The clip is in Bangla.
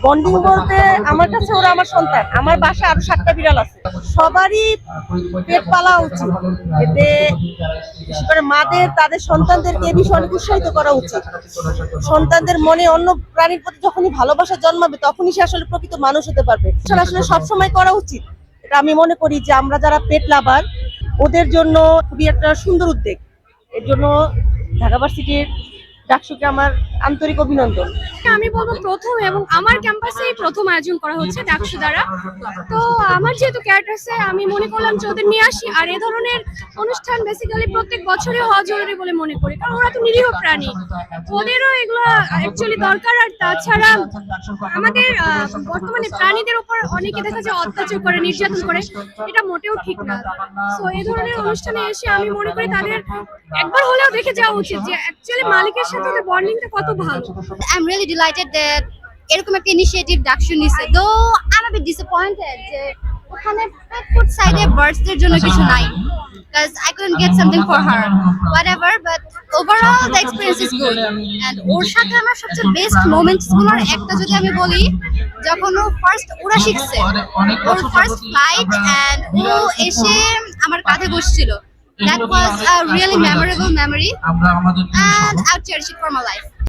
বন্ডিং বলতে আমার কাছে ওরা আমার সন্তান। আমার বাসায় আরো 7টা বিড়াল আছে। সবারই পেট পালা উচিত। এতে বিশেষ করে মাদের তাদের সন্তানদেরকে এই বিষয়ে অনেক উৎসাহিত করা উচিত। সন্তানদের মনে অন্য প্রাণীর প্রতি যখনই ভালোবাসা জন্মাবে তখনই সে আসলে প্রকৃত মানুষ হতে পারবে। আসলে সবসময় করা উচিত। এটা আমি মনে করি যে আমরা যারা পেট লাভার ওদের জন্য খুবই একটা সুন্দর উদ্যোগ। এর জন্য ঢাকা ভার্সিটির ডাকসুকে আমার আন্তরিক অভিনন্দন। আমি বলবো প্রথম এবং আমার ক্যাম্পাসেই প্রথম আয়োজন করা হচ্ছে ডাকসু দ্বারা। তো আমার যেহেতু ক্যারেক্টার্সে আমি মনে করলাম যে ওদের নিয়ে আসি, আর এ ধরনের অনুষ্ঠান বেসিক্যালি প্রত্যেক বছরই হওয়া জরুরি বলে মনে করি, কারণ ওরা তো নিরীহ প্রাণী, ওদেরও এগুলো অ্যাকচুয়ালি দরকার। আর তাছাড়া আমাদের বর্তমানে প্রাণীদের উপর অনেকে দেখা যায় অত্যাচার করে, নির্যাতন করে, এটা মোটেও ঠিক না। তো এই ধরনের অনুষ্ঠানে এসে আমি মনে করি তাদের একবার হলেও দেখে যাওয়া উচিত যে অ্যাকচুয়ালি মালিকের সাথে ওদের বন্ডিংটা কত ভালো। I'm really delighted that এরকম একটা ইনিশিয়েটিভ ডাকসু নিছে। দো I'm a bit disappointed যে ওখানে pet food সাইডে বার্ডস দের জন্য কিছু নাই, because I couldn't get something for her, whatever, but overall the experience is good. And ওর সাথে আমার সবচেয়ে বেস্ট মোমেন্টস গুলোর একটা যদি আমি বলি, যখন ও ফার্স্ট উড়া শিখছে, ওর ফার্স্ট ফ্লাইট, এন্ড ও এসে আমার কাঁধে বসছিল, that was a really memorable memory and I'll cherish it for my life.